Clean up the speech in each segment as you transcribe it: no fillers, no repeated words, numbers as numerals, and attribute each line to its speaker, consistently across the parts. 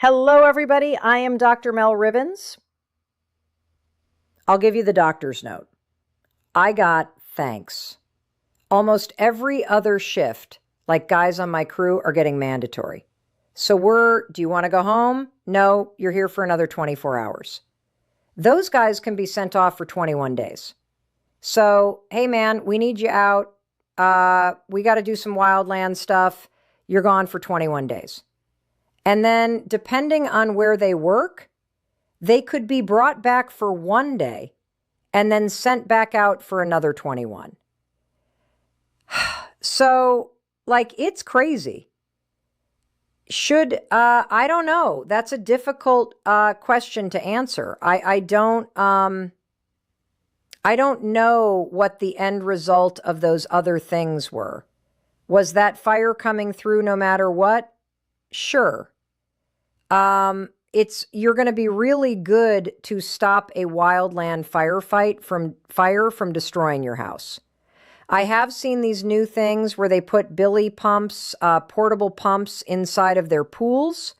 Speaker 1: Hello, everybody. I am Dr. Mel Ribbons. I'll give you the doctor's note. I got thanks. Almost every other shift, like guys on my crew, are getting mandatory. So do you want to go home? No, you're here for another 24 hours. Those guys can be sent off for 21 days. So, hey man, we need you out. We got to do some wildland stuff. You're gone for 21 days. And then, depending on where they work, they could be brought back for 1 day and then sent back out for another 21. So, it's crazy. I don't know. That's a difficult question to answer. I don't know what the end result of those other things were. Was that fire coming through no matter what? Sure. You're going to be really good to stop a wildland fire from destroying your house. I have seen these new things where they put billy pumps, portable pumps inside of their pools,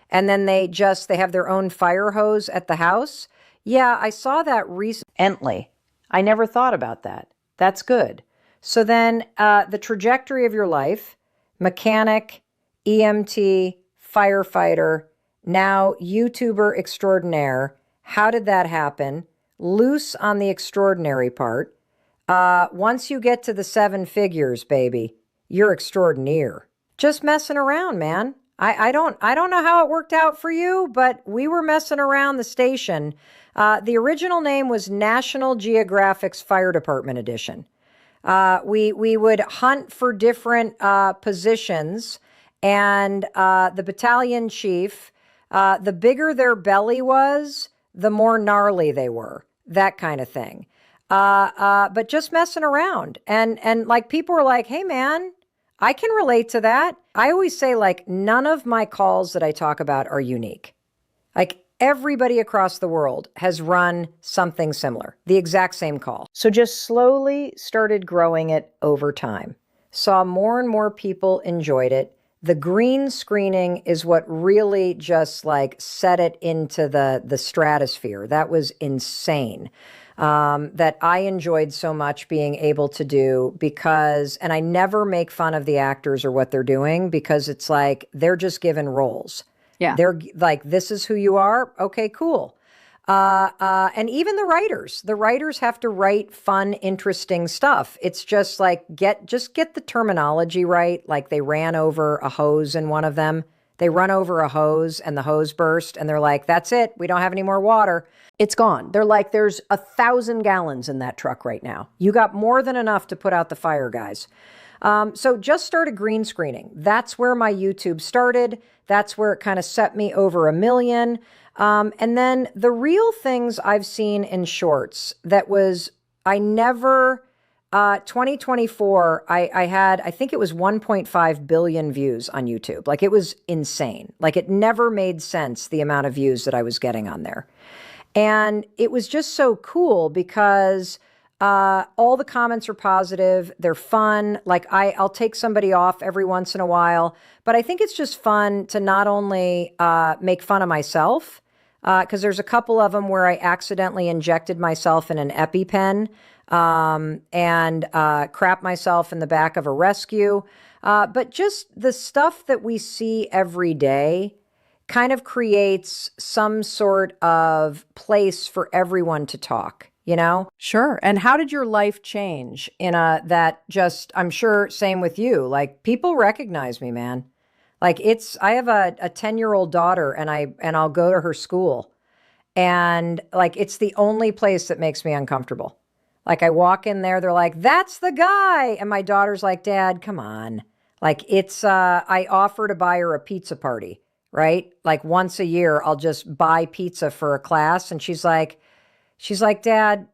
Speaker 1: and then they have their own fire hose at the house. Yeah, I saw that recently. I never thought about that. That's good. So then the trajectory of your life, mechanic, EMT, firefighter, now YouTuber extraordinaire. How did that happen? Loose on the extraordinary part. Once you get to the 7 figures, baby, you're extraordinaire. Just messing around, man. I don't know how it worked out for you, but we were messing around the station. The original name was National Geographic's Fire Department Edition. We would hunt for different positions, and the battalion chief, the bigger their belly was, the more gnarly they were, that kind of thing. But just messing around. And people were like, hey man, I can relate to that. I always say none of my calls that I talk about are unique. Everybody across the world has run something similar, the exact same call. So just slowly started growing it over time. Saw more and more people enjoyed it. The green screening is what really just set it into the stratosphere. That was insane. That I enjoyed so much being able to do and I never make fun of the actors or what they're doing because it's they're just given roles.
Speaker 2: Yeah.
Speaker 1: They're this is who you are. Okay, cool. And even the writers have to write fun, interesting stuff. It's just get the terminology right. They ran over a hose in one of them. They run over a hose and the hose burst and they're like, that's it. We don't have any more water. It's gone. They're like, there's 1,000 gallons in that truck right now. You got more than enough to put out the fire, guys. So just started green screening. That's where my YouTube started. That's where it kind of set me over 1 million. And then the real things I've seen in shorts 2024, I think it was 1.5 billion views on YouTube. It was insane. It never made sense, the amount of views that I was getting on there. And it was just so cool because all the comments are positive. They're fun. I'll take somebody off every once in a while, but I think it's just fun to not only make fun of myself, because there's a couple of them where I accidentally injected myself in an EpiPen and crap myself in the back of a rescue. But just the stuff that we see every day kind of creates some sort of place for everyone to talk, you know?
Speaker 2: Sure. And how did your life change?
Speaker 1: I'm sure same with you. People recognize me, man. I have a 10-year-old daughter and I'll go to her school and it's the only place that makes me uncomfortable. I walk in there, they're like, that's the guy. And my daughter's like, Dad, come on. I offer to buy her a pizza party, right? Once a year, I'll just buy pizza for a class. And she's like, Dad,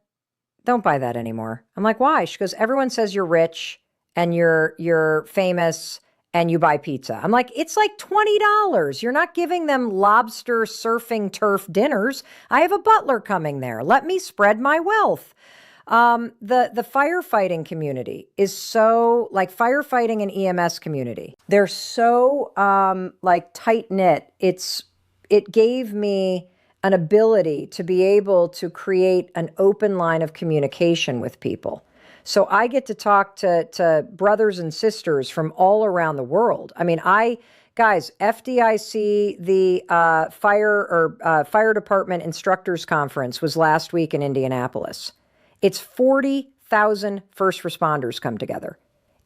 Speaker 1: don't buy that anymore. I'm like, why? She goes, everyone says you're rich and you're famous and you buy pizza. I'm like, it's $20. You're not giving them lobster surfing turf dinners. I have a butler coming there. Let me spread my wealth. The firefighting community is so firefighting and EMS community. They're so tight knit. It's it gave me an ability to be able to create an open line of communication with people. So I get to talk to brothers and sisters from all around the world. I mean, guys, FDIC, the fire department instructors conference was last week in Indianapolis. It's 40,000 first responders come together.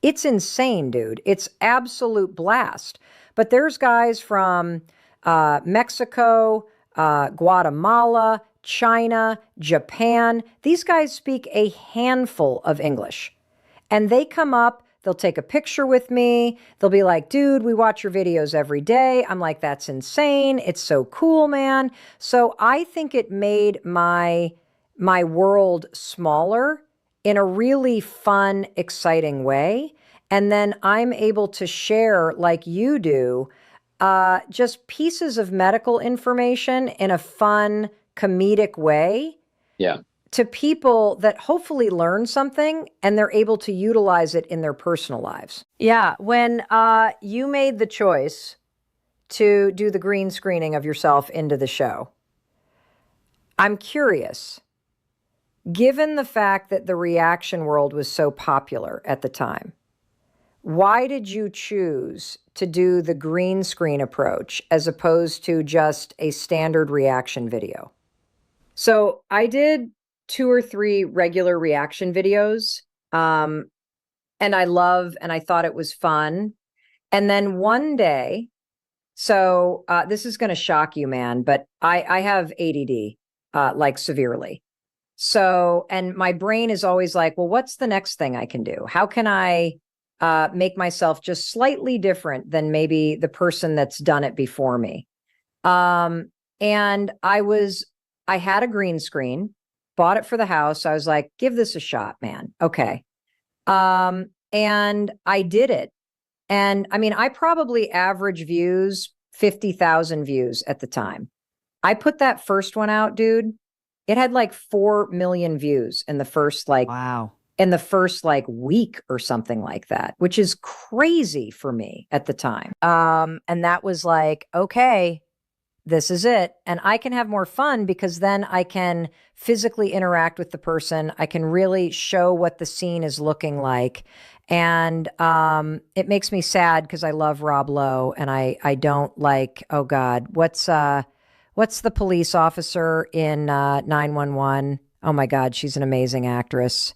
Speaker 1: It's insane, dude. It's absolute blast. But there's guys from Mexico, Guatemala, China, Japan. These guys speak a handful of English. And they come up, they'll take a picture with me. They'll be like, dude, we watch your videos every day. I'm like, that's insane. It's so cool, man. So I think it made my world smaller in a really fun, exciting way. And then I'm able to share, like you do, just pieces of medical information in a fun, comedic way.
Speaker 3: Yeah.
Speaker 1: To people that hopefully learn something and they're able to utilize it in their personal lives.
Speaker 2: Yeah. When you made the choice
Speaker 1: to do the green screening of yourself into the show, I'm curious, given the fact that the reaction world was so popular at the time, why did you choose to do the green screen approach as opposed to just a standard reaction video? So I did 2 or 3 regular reaction videos, and I thought it was fun. And then one day, so this is going to shock you, man, but I have ADD, like severely. So, and my brain is always like, well, what's the next thing I can do? How can I make myself just slightly different than maybe the person that's done it before me? And I had a green screen, bought it for the house. I was like, give this a shot, man. Okay. And I did it. And I mean, I probably average views, 50,000 views at the time. I put that first one out, dude. It had like 4 million views in the first
Speaker 2: wow.
Speaker 1: in the first week or something like that, which is crazy for me at the time.
Speaker 2: And that was like, okay, this is it. And I can have more fun because then I can physically interact with the person. I can really show what the scene is looking like. And it makes me sad because I love Rob Lowe and I don't like, oh God, what's the police officer in 911? Oh my God, she's an amazing actress.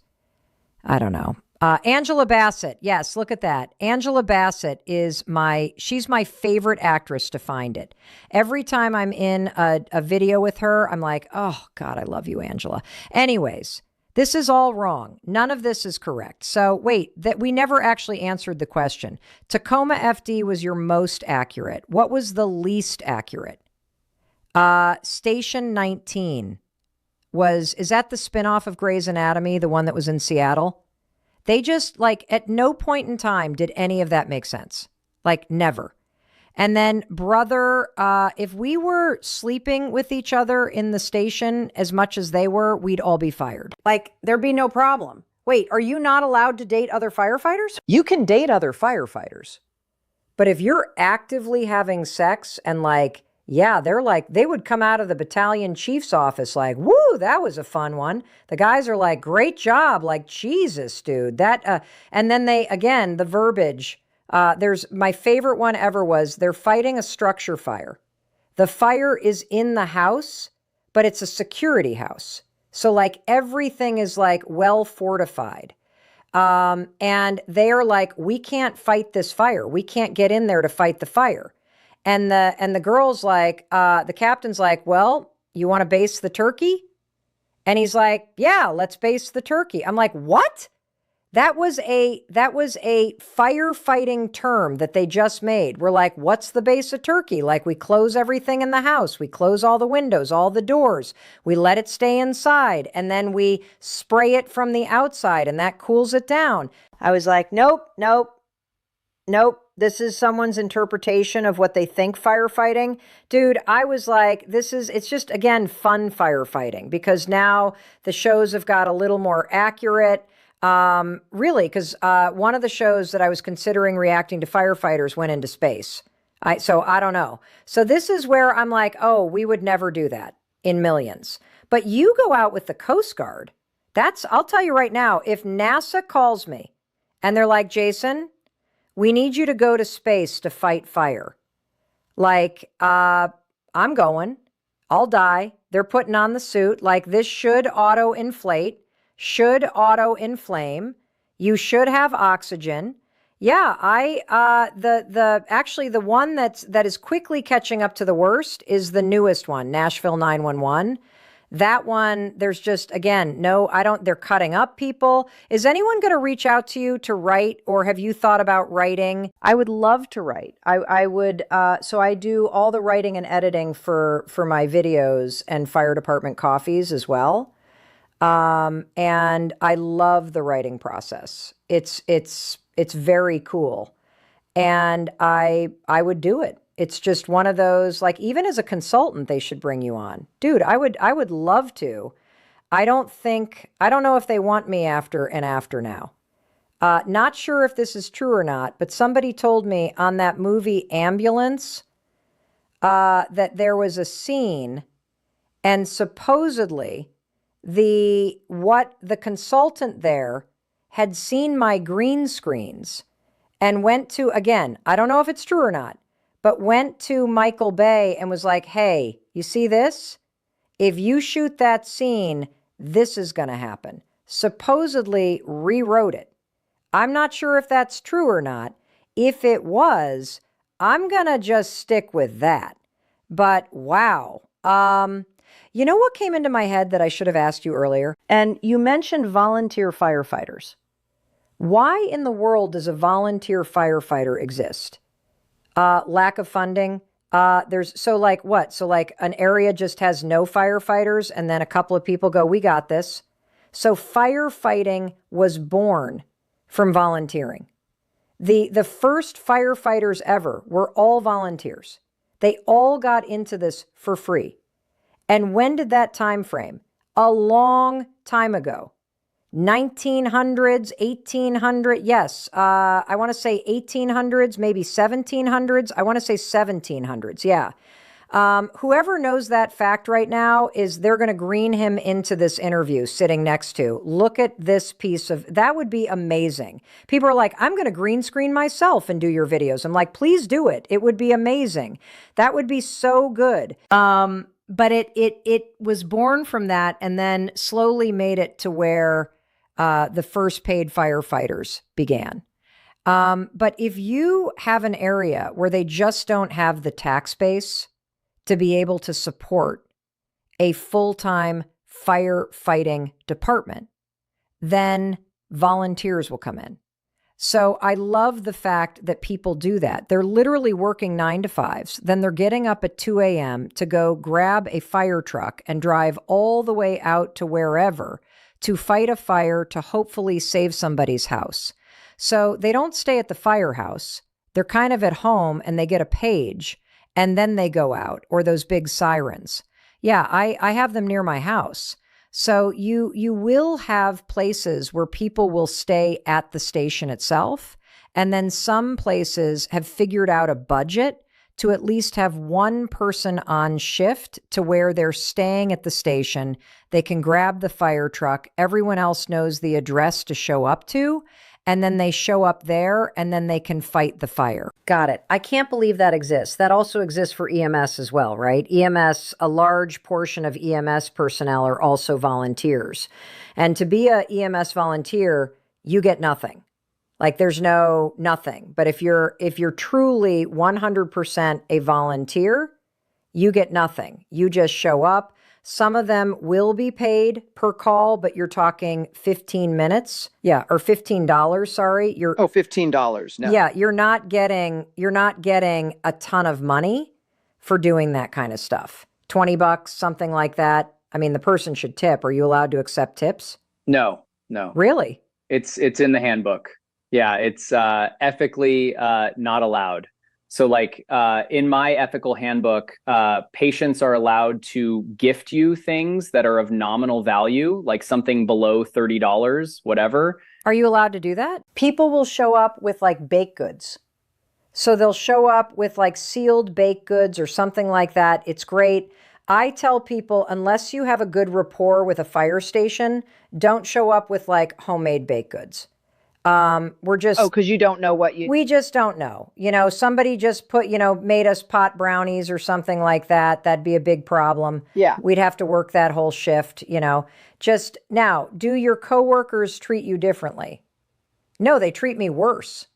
Speaker 2: I don't know. Angela Bassett. Yes, look at that. Angela Bassett she's my favorite actress to find it. Every time I'm in a video with her, I'm like, oh God, I love you, Angela. Anyways, this is all wrong. None of this is correct. So wait, that we never actually answered the question. Tacoma FD was your most accurate. What was the least accurate? Station 19 is that the spinoff of Grey's Anatomy, the one that was in Seattle? They just at no point in time did any of that make sense. Never. And then brother, if we were sleeping with each other in the station as much as they were, we'd all be fired. There'd be no problem. Wait, are you not allowed to date other firefighters?
Speaker 1: You can date other firefighters. But if you're actively having sex and yeah, they would come out of the battalion chief's office woo, that was a fun one. The guys are like, great job. Jesus, dude. And then the verbiage, there's my favorite one ever was they're fighting a structure fire. The fire is in the house, but it's a security house. So everything is well fortified. And they are like, we can't fight this fire. We can't get in there to fight the fire. And the girl's the captain's like, well, you want to base the turkey? And he's like, yeah, let's base the turkey. I'm like, what? That was a firefighting term that they just made. We're like, what's the base of turkey? We close everything in the house. We close all the windows, all the doors. We let it stay inside. And then we spray it from the outside and that cools it down. I was like, nope. This is someone's interpretation of what they think firefighting. Dude, I was like, it's just, again, fun firefighting because now the shows have got a little more accurate. Really, because one of the shows that I was considering reacting to firefighters went into space. So I don't know. So this is where I'm like, oh, we would never do that in millions. But you go out with the Coast Guard. I'll tell you right now, if NASA calls me and they're like, Jason, we need you to go to space to fight fire. Like, I'm going. I'll die. They're putting on the suit. Like, this should auto inflate, should auto inflame. You should have oxygen. Yeah, actually the one that is quickly catching up to the worst is the newest one, Nashville 911. That one, there's just, again, no, they're cutting up people. Is anyone going to reach out to you to write, or have you thought about writing? I would love to write. I would, so I do all the writing and editing for my videos and fire department coffees as well. And I love the writing process. It's very cool. And I would do it. It's just one of those, like, even as a consultant, they should bring you on. Dude, I would love to. I don't know if they want me after now. Not sure if this is true or not, but somebody told me on that movie Ambulance, that there was a scene, and supposedly the consultant there had seen my green screens and went to, again, I don't know if it's true or not, but went to Michael Bay and was like, hey, you see this? If you shoot that scene, this is going to happen. Supposedly rewrote it. I'm not sure if that's true or not. If it was, I'm going to just stick with that. But wow. You know what came into my head that I should have asked you earlier? And you mentioned volunteer firefighters. Why in the world does a volunteer firefighter exist? Lack of funding. So like what? So like an area just has no firefighters and then a couple of people go, we got this. So firefighting was born from volunteering. The first firefighters ever were all volunteers. They all got into this for free. And when did that time frame? A long time ago. 1900s, 1800s, yes. I want to say 1800s, maybe 1700s. I want to say 1700s, yeah. Whoever knows that fact right now they're going to green him into this interview sitting next to. Look at this that would be amazing. People are like, I'm going to green screen myself and do your videos. I'm like, please do it. It would be amazing. That would be so good. But it was born from that and then slowly made it to where the first paid firefighters began. But if you have an area where they just don't have the tax base to be able to support a full-time firefighting department, then volunteers will come in. So I love the fact that people do that. They're literally working 9 to 5s. Then they're getting up at 2 a.m. to go grab a fire truck and drive all the way out to wherever to fight a fire to hopefully save somebody's house. So they don't stay at the firehouse. They're kind of at home and they get a page and then they go out, or those big sirens. Yeah, I have them near my house. So you will have places where people will stay at the station itself. And then some places have figured out a budget to at least have one person on shift to where they're staying at the station. They can grab the fire truck. Everyone else knows the address to show up to. And then they show up there and then they can fight the fire. Got it. I can't believe that exists. That also exists for EMS as well, right? EMS, a large portion of EMS personnel are also volunteers. And to be a EMS volunteer, you get nothing. Like there's nothing. But if you're truly 100% a volunteer, you get nothing. You just show up. Some of them will be paid per call, but you're talking 15 minutes. Yeah, or $15, sorry.
Speaker 3: $15. No.
Speaker 1: Yeah, you're not getting a ton of money for doing that kind of stuff. $20, something like that. I mean, the person should tip. Are you allowed to accept tips?
Speaker 3: No.
Speaker 1: Really?
Speaker 3: It's in the handbook. Yeah, it's ethically not allowed. So like in my ethical handbook, patients are allowed to gift you things that are of nominal value, like something below $30, whatever.
Speaker 1: Are you allowed to do that? People will show up with like baked goods. So they'll show up with like sealed baked goods or something like that. It's great. I tell people, unless you have a good rapport with a fire station, don't show up with like homemade baked goods. We're just,
Speaker 2: Oh, because you don't know what you.
Speaker 1: we just don't know. Somebody just made us pot brownies or something like that. That'd be a big problem.
Speaker 2: Yeah.
Speaker 1: We'd have to work that whole shift. Just now, do your coworkers treat you differently? No, they treat me worse.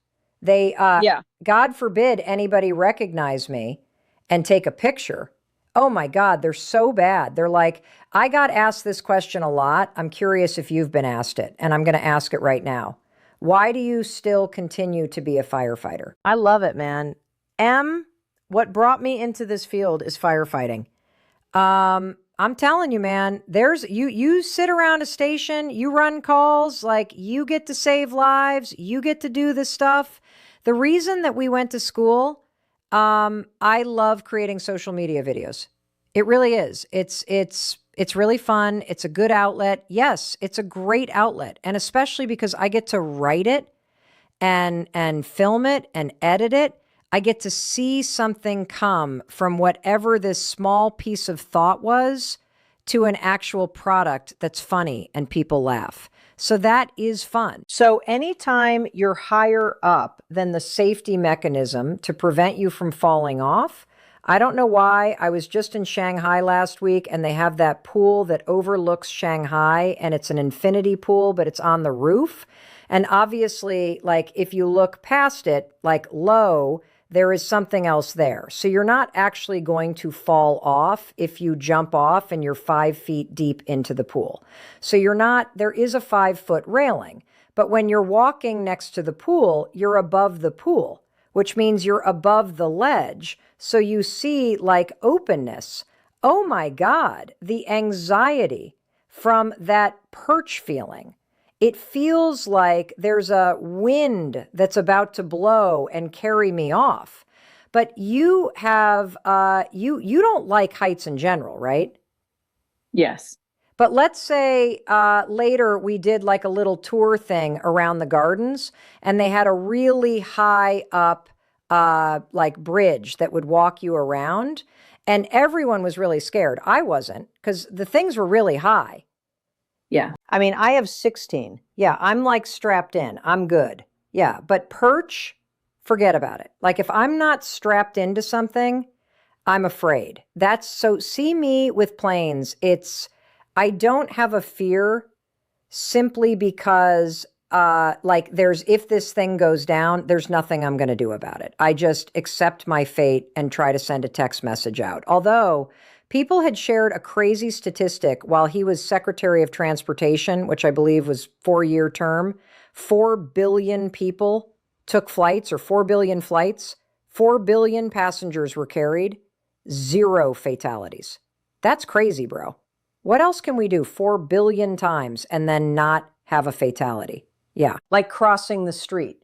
Speaker 1: They,
Speaker 2: Yeah.
Speaker 1: God forbid anybody recognize me and take a picture. Oh my God, they're so bad. They're like, I got asked this question a lot. I'm curious if you've been asked it, and I'm going to ask it right now. Why do you still continue to be a firefighter?
Speaker 2: I love it, man. What brought me into this field is firefighting.
Speaker 1: I'm telling you, man, you sit around a station, you run calls, like you get to save lives, you get to do this stuff. The reason that we went to school, I love creating social media videos. It really is. It's really fun. It's a good outlet. Yes, it's a great outlet. And especially because I get to write it and film it and edit it. I get to see something come from whatever this small piece of thought was to an actual product that's funny and people laugh. So that is fun. So anytime you're higher up than the safety mechanism to prevent you from falling off, I don't know why. I was just in Shanghai last week and they have that pool that overlooks Shanghai and it's an infinity pool, but it's on the roof. And obviously, like if you look past it, like low, there is something else there. So you're not actually going to fall off if you jump off and you're 5 feet deep into the pool. So there is a 5-foot railing. But when you're walking next to the pool, you're above the pool, which means you're above the ledge. So you see like openness. Oh my God, the anxiety from that perch feeling. It feels like there's a wind that's about to blow and carry me off. But you have, you don't like heights in general, right?
Speaker 3: Yes.
Speaker 1: But let's say later we did like a little tour thing around the gardens and they had a really high up like bridge that would walk you around. And everyone was really scared. I wasn't, because the things were really high.
Speaker 3: Yeah.
Speaker 1: I mean, I have 16. Yeah, I'm like strapped in. I'm good. Yeah, but perch, forget about it. Like if I'm not strapped into something, I'm afraid. See me with planes. I don't have a fear simply because if this thing goes down, there's nothing I'm going to do about it. I just accept my fate and try to send a text message out. Although people had shared a crazy statistic while he was Secretary of Transportation, which I believe was 4-year term. 4 billion people took flights, or 4 billion flights. 4 billion passengers were carried. 0 fatalities. That's crazy, bro. What else can we do 4 billion times and then not have a fatality? Yeah, like crossing the street.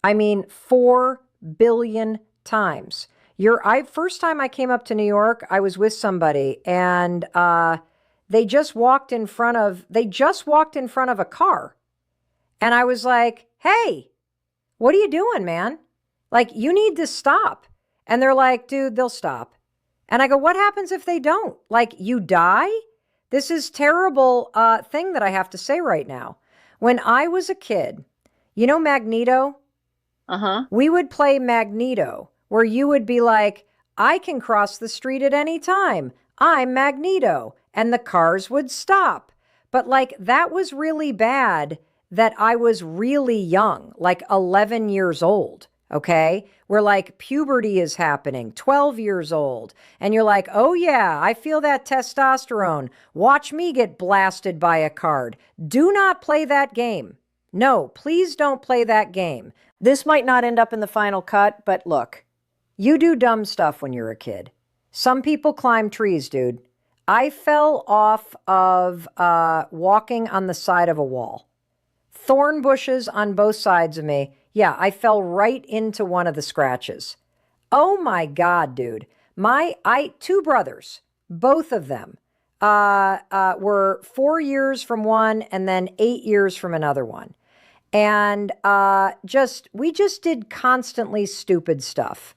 Speaker 1: I mean, 4 billion times. First time I came up to New York, I was with somebody and they just walked in front of a car. And I was like, "Hey, what are you doing, man? Like, you need to stop." And they're like, "Dude, they'll stop." And I go, "What happens if they don't? Like, you die?" This is terrible thing that I have to say right now. When I was a kid, you know Magneto?
Speaker 2: Uh-huh.
Speaker 1: We would play Magneto, where you would be like, "I can cross the street at any time. I'm Magneto." And the cars would stop. But like, that was really bad that I was really young, like 11 years old. Okay, where like puberty is happening, 12 years old. And you're like, "Oh yeah, I feel that testosterone. Watch me get blasted by a card." Do not play that game. No, please don't play that game. This might not end up in the final cut, but look, you do dumb stuff when you're a kid. Some people climb trees, dude. I fell off of walking on the side of a wall. Thorn bushes on both sides of me. Yeah, I fell right into one of the scratches. Oh my God, dude. 2 brothers, both of them, were 4 years from one and then 8 years from another one. And we just did constantly stupid stuff.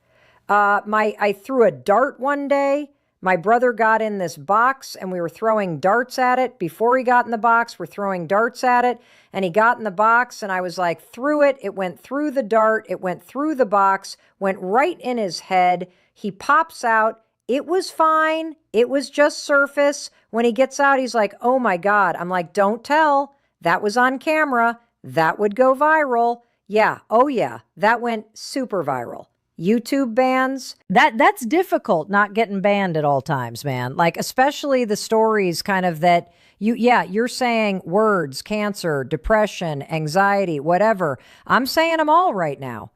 Speaker 1: I threw a dart one day. My brother got in this box and we were throwing darts at it. Before he got in the box, we're throwing darts at it. And he got in the box and I was like, threw it. It went through the dart. It went through the box, went right in his head. He pops out. It was fine. It was just surface. When he gets out, he's like, oh my God. I'm like, don't tell. That was on camera. That would go viral. Yeah. Oh yeah. That went super viral. YouTube bans.
Speaker 2: That's difficult, not getting banned at all times, man. Like, especially the stories kind of that you're saying words, cancer, depression, anxiety, whatever. I'm saying them all right now.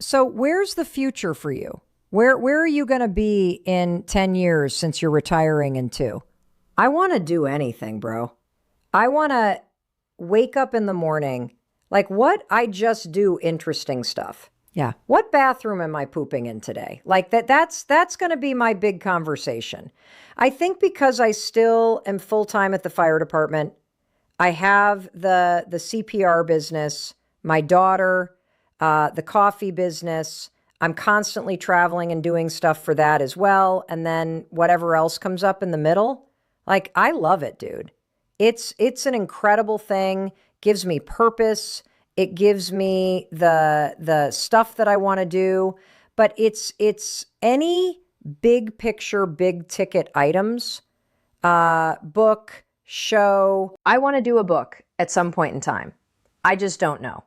Speaker 2: So where's the future for you? Where are you going to be in 10 years since you're retiring in 2?
Speaker 1: I want to do anything, bro. I want to wake up in the morning. Like, what? I just do interesting stuff.
Speaker 2: Yeah.
Speaker 1: What bathroom am I pooping in today? Like that's going to be my big conversation. I think because I still am full-time at the fire department, I have the CPR business, my daughter, the coffee business. I'm constantly traveling and doing stuff for that as well. And then whatever else comes up in the middle. Like, I love it, dude. It's an incredible thing. Gives me purpose. It gives me the stuff that I want to do, but it's any big picture, big ticket items, book, show. I want to do a book at some point in time. I just don't know.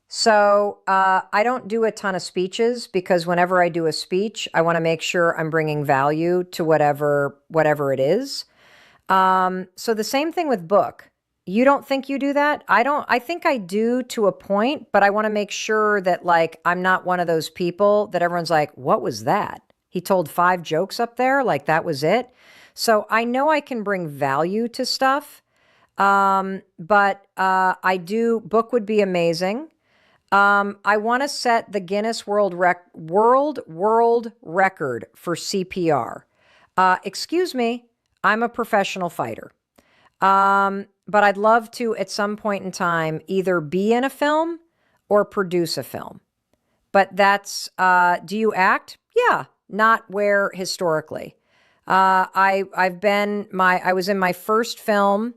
Speaker 1: So I don't do a ton of speeches because whenever I do a speech, I want to make sure I'm bringing value to whatever it is. So the same thing with book. You don't think you do that? I think I do to a point, but I want to make sure that like I'm not one of those people that everyone's like, what was that? He told 5 jokes up there, like that was it. So I know I can bring value to stuff. But book would be amazing. I want to set the Guinness world record for CPR. Excuse me, I'm a professional fighter. But I'd love to, at some point in time, either be in a film or produce a film. But that's, do you act? Yeah, not where historically. I was in my first film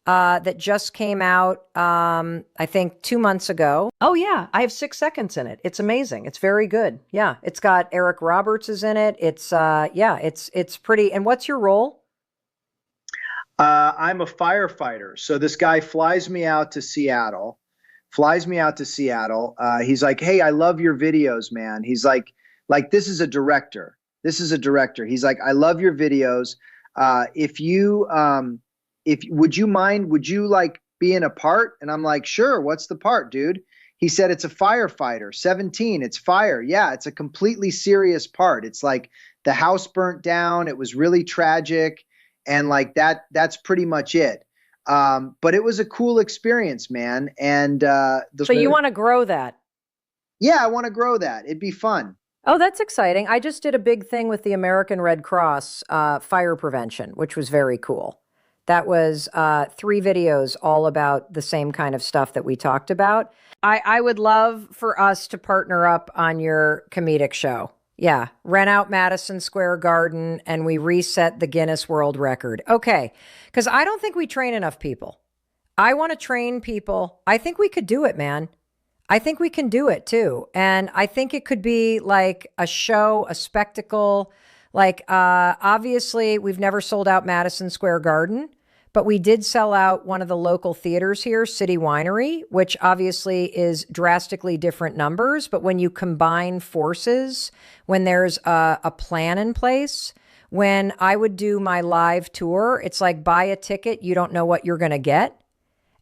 Speaker 1: that just came out, I think 2 months ago. Oh yeah, I have 6 seconds in it. It's amazing. It's very good. Yeah, it's got Eric Roberts is in it. It's it's pretty. And what's your role?
Speaker 4: I'm a firefighter. So this guy flies me out to Seattle. He's like, hey, I love your videos, man. He's like this is a director. He's like, I love your videos. Would you like be in a part? And I'm like, sure. What's the part, dude? He said, it's a firefighter, 17. It's fire. Yeah, it's a completely serious part. It's like the house burnt down. It was really tragic. And like that's pretty much it. But it was a cool experience, man. And
Speaker 1: so you want to grow that?
Speaker 4: Yeah, I want to grow that. It'd be fun.
Speaker 1: Oh, that's exciting. I just did a big thing with the American Red Cross fire prevention, which was very cool. That was 3 videos all about the same kind of stuff that we talked about. I would love for us to partner up on your comedic show. Yeah, rent out Madison Square Garden and we reset the Guinness World Record. Okay, because I don't think we train enough people. I want to train people. I think we could do it, man. I think we can do it too. And I think it could be like a show, a spectacle. Like, obviously, we've never sold out Madison Square Garden, but we did sell out one of the local theaters here, City Winery, which obviously is drastically different numbers. But when you combine forces, when there's a plan in place, when I would do my live tour, it's like buy a ticket, you don't know what you're going to get.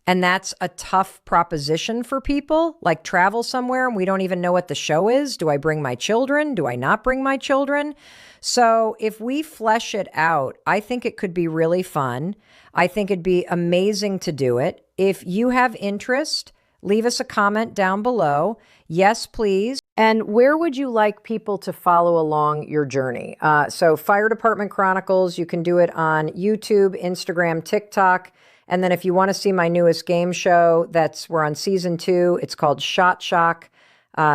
Speaker 1: And that's a tough proposition for people, like travel somewhere and we don't even know what the show is. Do I bring my children? Do I not bring my children? So if we flesh it out, I think it could be really fun. I think it'd be amazing to do it. If you have interest, leave us a comment down below. Yes, please. And where would you like people to follow along your journey? So Fire Department Chronicles, you can do it on YouTube, Instagram, TikTok. And then if you want to see my newest game show, we're on season 2. It's called Shot Shock,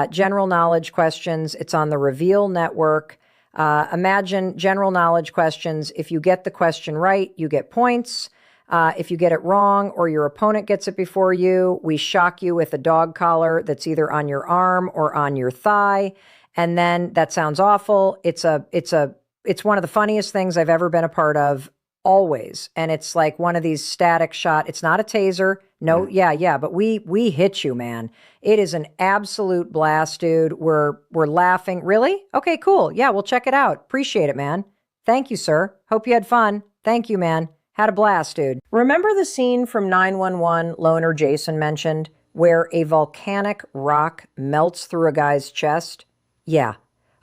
Speaker 1: general knowledge questions. It's on the Reveal Network. Imagine general knowledge questions. If you get the question right, you get points. If you get it wrong or your opponent gets it before you, we shock you with a dog collar that's either on your arm or on your thigh. And then that sounds awful. It's one of the funniest things I've ever been a part of, always. And it's like one of these static shot. It's not a taser. No, yeah, but we hit you, man. It is an absolute blast, dude. We're laughing. Really? Okay, cool. Yeah, we'll check it out. Appreciate it, man. Thank you, sir. Hope you had fun. Thank you, man. Had a blast, dude. Remember the scene from 911 Loner Jason mentioned where a volcanic rock melts through a guy's chest? Yeah,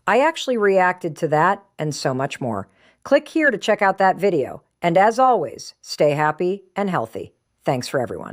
Speaker 1: I actually reacted to that and so much more. Click here to check out that video. And as always, stay happy and healthy. Thanks for everyone.